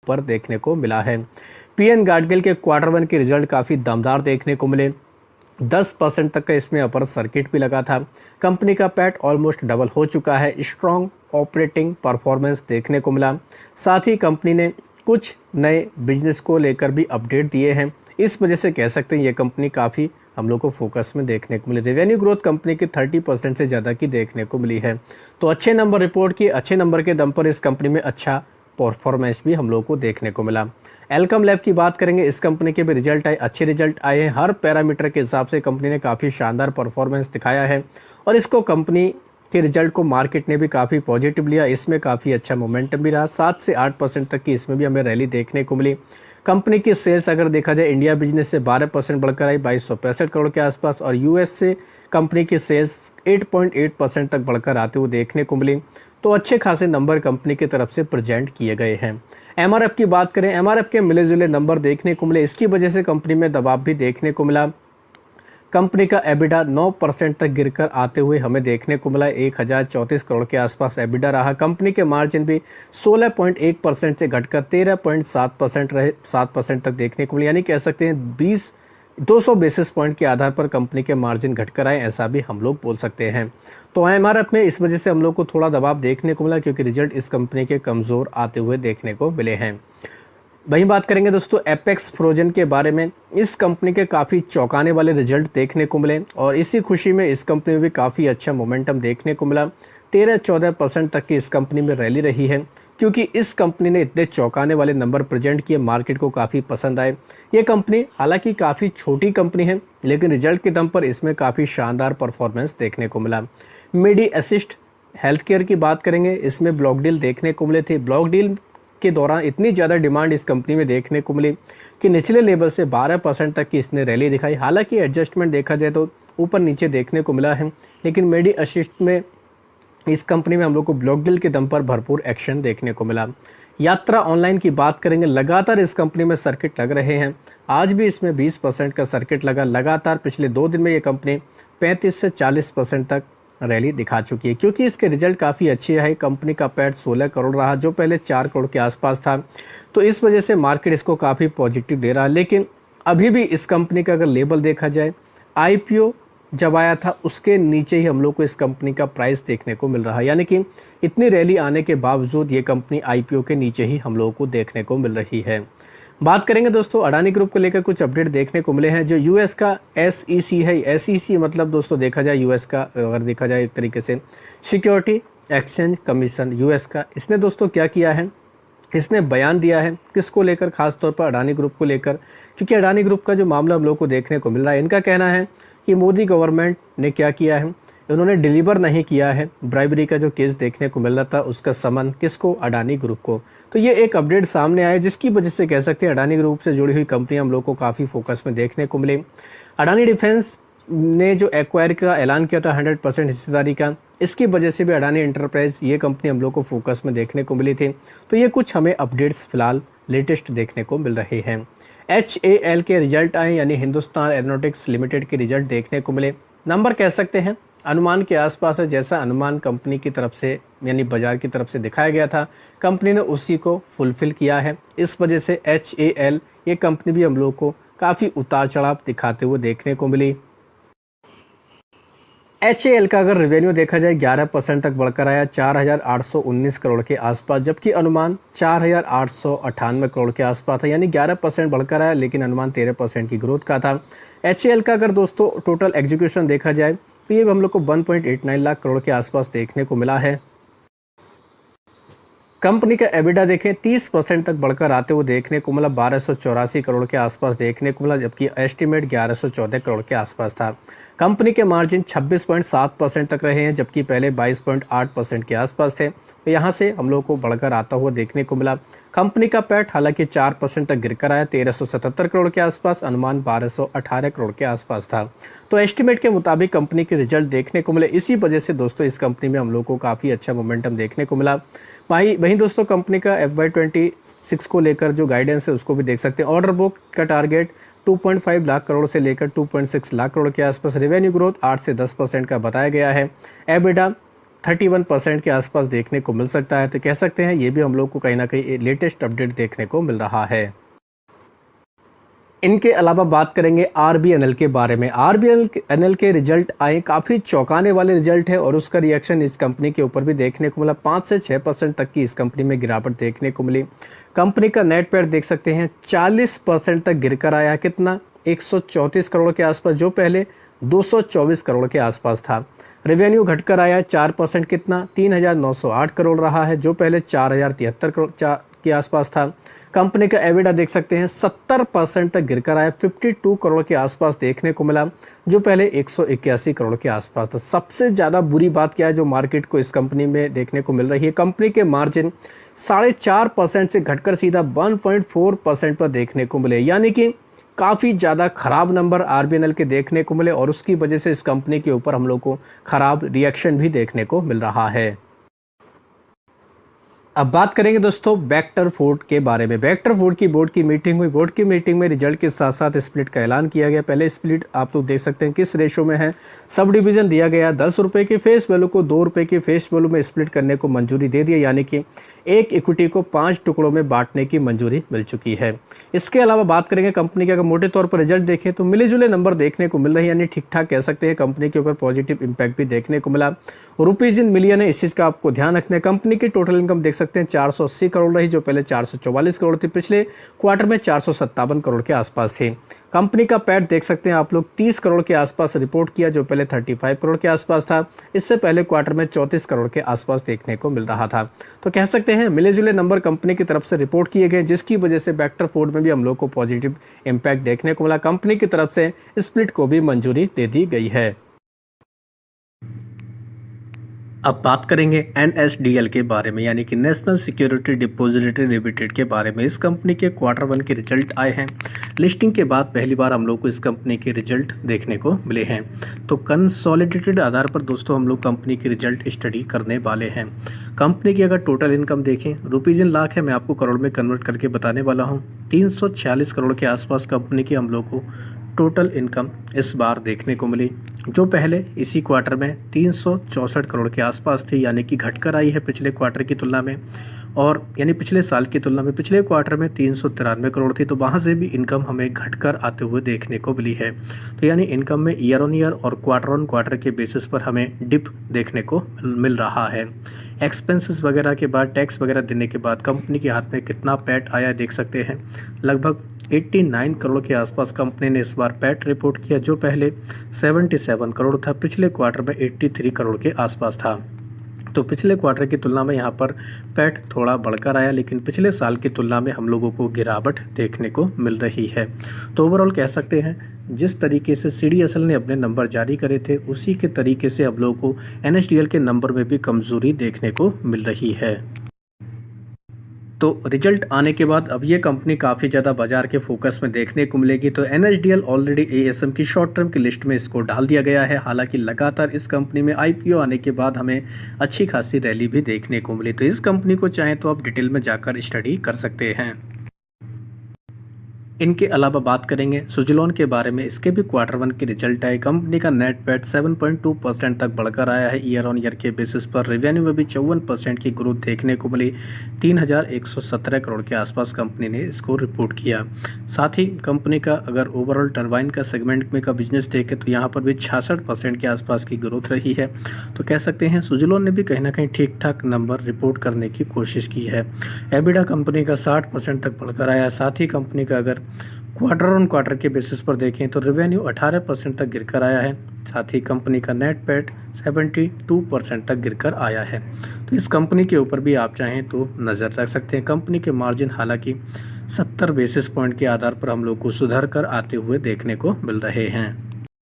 पर देखने को मिला है। पीएन गाडगिल के क्वार्टर वन के रिजल्ट काफ़ी दमदार देखने को मिले। 10% तक का इसमें अपर सर्किट भी लगा था। कंपनी का पैट ऑलमोस्ट डबल हो चुका है। स्ट्रॉन्ग ऑपरेटिंग परफॉर्मेंस देखने को मिला। साथ ही कंपनी ने कुछ नए बिजनेस को लेकर भी अपडेट दिए हैं। इस वजह से कह सकते हैं ये कंपनी काफ़ी हम लोग को फोकस में देखने को मिली। रेवेन्यू ग्रोथ कंपनी की 30% से ज़्यादा की देखने को मिली है। तो अच्छे नंबर रिपोर्ट किए, अच्छे नंबर के दम पर इस कंपनी में अच्छा परफॉर्मेंस भी हम लोग को देखने को मिला। एल्कम लैब की बात करेंगे, इस कंपनी के भी रिजल्ट आए, अच्छे रिजल्ट आए हैं। हर पैरामीटर के हिसाब से कंपनी ने काफ़ी शानदार परफॉर्मेंस दिखाया है और इसको कंपनी के रिजल्ट को मार्केट ने भी काफ़ी पॉजिटिव लिया। इसमें काफ़ी अच्छा मोमेंटम भी रहा। 7 से 8% तक की इसमें भी हमें रैली देखने को मिली। कंपनी की सेल्स अगर देखा जाए इंडिया बिजनेस से 12% बढ़कर आई 2265 करोड़ के आसपास, और यूएस से कंपनी की सेल्स 8.8% तक बढ़कर आते हुए देखने को मिली। तो अच्छे खासे नंबर कंपनी की तरफ से प्रेजेंट किए गए हैं। एमआरएफ की बात करें, एमआरएफ के मिले जुले नंबर देखने को मिले। इसकी वजह से कंपनी में दबाव भी देखने को मिला। कंपनी का एबिडा 9% तक गिरकर आते हुए हमें देखने को मिला। 1034 करोड़ के आसपास एबिडा रहा। कंपनी के मार्जिन भी 16.1% से घटकर 13.7% रहे, 7% तक देखने को मिला। यानी कह सकते हैं 200 बेसिस पॉइंट के आधार पर कंपनी के मार्जिन घटकर आए, ऐसा भी हम लोग बोल सकते हैं। तो एमआरएफ में इस वजह से हम लोग को थोड़ा दबाव देखने को मिला, क्योंकि रिजल्ट इस कंपनी के कमज़ोर आते हुए देखने को मिले हैं। वहीं बात करेंगे दोस्तों एपेक्स फ्रोजन के बारे में। इस कंपनी के काफ़ी चौंकाने वाले रिजल्ट देखने को मिले और इसी खुशी में इस कंपनी में भी काफ़ी अच्छा मोमेंटम देखने को मिला। 13-14% तक की इस कंपनी में रैली रही है, क्योंकि इस कंपनी ने इतने चौंकाने वाले नंबर प्रेजेंट किए, मार्केट को काफ़ी पसंद आए। ये कंपनी हालांकि काफ़ी छोटी कंपनी है, लेकिन रिजल्ट के दम पर इसमें काफ़ी शानदार परफॉर्मेंस देखने को मिला। मेडी असिस्ट हेल्थ केयर की बात करेंगे, इसमें ब्लॉक डील देखने को मिले थे। ब्लॉक डील के दौरान इतनी ज़्यादा डिमांड इस कंपनी में देखने को मिली कि निचले लेवल से 12% तक की इसने रैली दिखाई। हालांकि एडजस्टमेंट देखा जाए तो ऊपर नीचे देखने को मिला है, लेकिन मेडी असिस्ट में इस कंपनी में हम लोग को ब्लॉक डील के दम पर भरपूर एक्शन देखने को मिला। यात्रा ऑनलाइन की बात करेंगे, लगातार इस कंपनी में सर्किट लग रहे हैं। आज भी इसमें 20% का सर्किट लगा। लगातार पिछले 2 दिन में ये कंपनी 35 से 40% तक रैली दिखा चुकी है, क्योंकि इसके रिजल्ट काफ़ी अच्छे है। कंपनी का पैट 16 करोड़ रहा, जो पहले 4 करोड़ के आसपास था। तो इस वजह से मार्केट इसको काफ़ी पॉजिटिव दे रहा है। लेकिन अभी भी इस कंपनी का अगर लेवल देखा जाए, आईपीओ जब आया था उसके नीचे ही हम लोग को इस कंपनी का प्राइस देखने को मिल रहा है। यानी कि इतनी रैली आने के बावजूद ये कंपनी आईपीओ के नीचे ही हम लोगों को देखने को मिल रही है। बात करेंगे दोस्तों अडानी ग्रुप को लेकर कुछ अपडेट देखने को मिले हैं। जो यूएस का एसईसी है, एसईसी मतलब दोस्तों देखा जाए यूएस का, अगर देखा जाए एक तरीके से सिक्योरिटी एक्सचेंज कमीशन यूएस का, इसने दोस्तों क्या किया है, इसने बयान दिया है किसको लेकर, खास तौर पर अडानी ग्रुप को लेकर, क्योंकि अडानी ग्रुप का जो मामला हम लोग को देखने को मिल रहा है, इनका कहना है कि मोदी गवर्नमेंट ने क्या किया है, उन्होंने डिलीवर नहीं किया है ब्राइबरी का जो केस देखने को मिल रहा था उसका समन किसको, अडानी ग्रुप को। तो ये एक अपडेट सामने आया, जिसकी वजह से कह सकते हैं अडानी ग्रुप से जुड़ी हुई कंपनियां हम लोग को काफ़ी फोकस में देखने को मिली। अडानी डिफेंस ने जो एक्वायर का ऐलान किया था 100% हिस्सेदारी का, इसकी वजह से भी अडानी एंटरप्राइज ये कंपनी हम लोग को फोकस में देखने को मिली थी। तो ये कुछ हमें अपडेट्स फिलहाल लेटेस्ट देखने को मिल रहे हैं। HAL के रिजल्ट आए, यानी हिंदुस्तान एरोनॉटिक्स लिमिटेड के रिजल्ट देखने को मिले। नंबर कह सकते हैं अनुमान के आसपास है, जैसा अनुमान कंपनी की तरफ से यानी बाजार की तरफ से दिखाया गया था, कंपनी ने उसी को फुलफिल किया है। इस वजह से HAL ये कंपनी भी हम लोग को काफ़ी उतार चढ़ाव दिखाते हुए देखने को मिली। HAL का अगर रेवेन्यू देखा जाए 11% तक बढ़कर आया 4,819 करोड़ के आसपास, जबकि अनुमान 4,898 करोड़ के आसपास था, यानी 11% बढ़कर आया, लेकिन अनुमान 13% की ग्रोथ का था। HAL का अगर दोस्तों टोटल एग्जीक्यूशन देखा जाए तो ये हम लोग को 1.89 लाख करोड़ के आसपास देखने को मिला है। कंपनी का एबिडा देखें 30% तक बढ़कर आते हुए देखने को मिला, 1284 करोड़ के आसपास देखने को मिला, जबकि एस्टिमेट 1114 करोड़ के आसपास था। कंपनी के मार्जिन 26.7% तक रहे हैं, जबकि पहले 22.8% के आसपास थे। तो यहाँ से हम लोग को बढ़कर आता हुआ देखने को मिला। कंपनी का पैट हालांकि 4% तक गिरकर आया 1377 करोड़ के आसपास, अनुमान 1218 करोड़ के आसपास था। तो एस्टिमेट के मुताबिक कंपनी के रिजल्ट देखने को मिले। इसी वजह से दोस्तों इस कंपनी में हम लोग को काफ़ी अच्छा मोमेंटम देखने को मिला। वहीं दोस्तों कंपनी का FY26 को लेकर जो गाइडेंस है उसको भी देख सकते हैं। ऑर्डर बुक का टारगेट 2.5 लाख करोड़ से लेकर 2.6 लाख करोड़ के आसपास, रेवेन्यू ग्रोथ 8 से 10% का बताया गया है। एबिडा 31% के आसपास देखने को मिल सकता है। तो कह सकते हैं ये भी हम लोग को कहीं ना कहीं लेटेस्ट अपडेट देखने को मिल रहा है। इनके अलावा बात करेंगे आरबीएनएल के बारे में। आरबीएनएल के रिजल्ट आए, काफ़ी चौंकाने वाले रिजल्ट है और उसका रिएक्शन इस कंपनी के ऊपर भी देखने को मिला। 5 से 6% तक की इस कंपनी में गिरावट देखने को मिली। कंपनी का नेट प्रॉफिट देख सकते हैं 40% तक गिर कर आया। कितना? 134 करोड़ के आसपास, जो पहले 224 करोड़ के आसपास था। रेवेन्यू घटकर आया 4%, कितना? 3,908 करोड़ रहा है, जो पहले 4,073 करोड़ के आसपास था। कंपनी का एबिटा देख सकते हैं 70% तक गिरकर आया, 52 करोड़ के आसपास देखने को मिला, जो पहले 181 करोड़ के आसपास था। सबसे ज़्यादा बुरी बात क्या है जो मार्केट को इस कंपनी में देखने को मिल रही है? कंपनी के मार्जिन 4.5% से घटकर सीधा 1.4% पर देखने को मिले, यानी कि काफ़ी ज़्यादा खराब नंबर आरबीएनएल के देखने को मिले और उसकी वजह से इस कंपनी के ऊपर हम लोग को खराब रिएक्शन भी देखने को मिल रहा है। अब बात करेंगे दोस्तों वेक्टर फूड के बारे में। वेक्टर फूड की बोर्ड की मीटिंग हुई। बोर्ड की मीटिंग में रिजल्ट के साथ साथ स्प्लिट का ऐलान किया गया। पहले स्प्लिट आप लोग देख सकते हैं किस रेशो में है। सब डिवीजन दिया गया, 10 रुपये की फेस वैल्यू को 2 रुपये की फेस वैल्यू में स्प्लिट करने को मंजूरी दे दिया, यानी कि एक इक्विटी को 5 टुकड़ों में बांटने की मंजूरी मिल चुकी है। इसके अलावा बात करेंगे कंपनी के, अगर मोटे तौर पर रिजल्ट देखें तो मिले जुले नंबर देखने को मिल रहे हैं, यानी ठीक ठाक कह सकते हैं। कंपनी के ऊपर पॉजिटिव इंपैक्ट भी देखने को मिला। रुपीज इन मिलियन है, इस चीज़ का आपको ध्यान रखना है। कंपनी की टोटल इनकम देख सकते हैं 480 करोड़ रही, जो पहले 444 करोड़ थी। पिछले क्वार्टर में 457 करोड़ के आसपास थी। कंपनी का पैट देख सकते हैं आप लोग 30 करोड़ के आसपास रिपोर्ट किया, जो पहले 35 करोड़ के आसपास था। इससे पहले क्वार्टर में 34 करोड़ के आसपास देखने को मिल रहा था। तो कह सकते हैं मिले जुले नंबर कंपनी की तरफ से रिपोर्ट किए गए, जिसकी वजह से वेक्टर फूड में भी हम लोग को पॉजिटिव इंपैक्ट देखने को मिला। कंपनी की तरफ से स्प्लिट को भी मंजूरी दे दी गई है। अब बात करेंगे एनएसडीएल के बारे में, यानी कि नेशनल सिक्योरिटी डिपॉजिटरी लिमिटेड के बारे में। इस कंपनी के क्वार्टर 1 के रिजल्ट आए हैं। लिस्टिंग के बाद पहली बार हम लोग को इस कंपनी के रिजल्ट देखने को मिले हैं। तो कंसोलिडेटेड आधार पर दोस्तों हम लोग कंपनी की रिजल्ट स्टडी करने वाले हैं। कंपनी की अगर टोटल इनकम देखें, रुपीज़ इन लाख है, मैं आपको करोड़ में कन्वर्ट करके बताने वाला हूँ। 346 करोड़ के आसपास कंपनी की हम लोग को टोटल इनकम इस बार देखने को मिली, जो पहले इसी क्वार्टर में 364 करोड़ के आसपास थी, यानी कि घटकर आई है पिछले क्वार्टर की तुलना में। और यानी पिछले साल की तुलना में पिछले क्वार्टर में 393 करोड़ थी, तो वहाँ से भी इनकम हमें घटकर आते हुए देखने को मिली है। तो यानी इनकम में ईयर ऑन ईयर और क्वार्टर ऑन क्वार्टर के बेसिस पर हमें डिप देखने को मिल रहा है। एक्सपेंसेस वगैरह के बाद, टैक्स वगैरह देने के बाद कंपनी के हाथ में कितना पैट आया देख सकते हैं। लगभग 89 करोड़ के आसपास कंपनी ने इस बार पैट रिपोर्ट किया, जो पहले 77 करोड़ था। पिछले क्वार्टर में 83 करोड़ के आसपास था। तो पिछले क्वार्टर की तुलना में यहाँ पर पैट थोड़ा बढ़कर आया, लेकिन पिछले साल की तुलना में हम लोगों को गिरावट देखने को मिल रही है। तो ओवरऑल कह सकते हैं जिस तरीके से सीडीएसएल ने अपने नंबर जारी करे थे, उसी के तरीके से हम लोगों को एनएसडीएल के नंबर में भी कमजोरी देखने को मिल रही है। तो रिजल्ट आने के बाद अब ये कंपनी काफ़ी ज़्यादा बाजार के फोकस में देखने को मिलेगी। तो एनएसडीएल ऑलरेडी एएसएम की शॉर्ट टर्म की लिस्ट में इसको डाल दिया गया है। हालांकि लगातार इस कंपनी में आईपीओ आने के बाद हमें अच्छी खासी रैली भी देखने को मिली। तो इस कंपनी को चाहें तो आप डिटेल में जाकर स्टडी कर सकते हैं। इनके अलावा बात करेंगे सुजलॉन के बारे में। इसके भी क्वार्टर 1 के रिजल्ट आए। कंपनी का नेट प्रॉफिट 7.2% तक बढ़कर आया है ईयर ऑन ईयर के बेसिस पर। रेवेन्यू में भी 54% की ग्रोथ देखने को मिली। 3,117 करोड़ के आसपास कंपनी ने इसको रिपोर्ट किया। साथ ही कंपनी का अगर ओवरऑल टरबाइन का सेगमेंट में का बिजनेस देखें तो यहाँ पर भी 66% के आसपास की ग्रोथ रही है। तो कह सकते हैं सुजलॉन ने भी कहीं ना कहीं ठीक ठाक नंबर रिपोर्ट करने की कोशिश की है। एबिडा कंपनी का 60% तक बढ़कर आया। साथ ही कंपनी का अगर क्वार्टर ऑन क्वार्टर के बेसिस पर देखें तो रेवेन्यू 18% तक गिरकर आया है। साथ ही कंपनी का नेट प्रॉफिट 72% तक गिरकर आया है। तो इस कंपनी के ऊपर भी आप चाहें तो नज़र रख सकते हैं। कंपनी के मार्जिन हालांकि 70 बेसिस पॉइंट के आधार पर हम लोग को सुधर कर आते हुए देखने को मिल रहे हैं।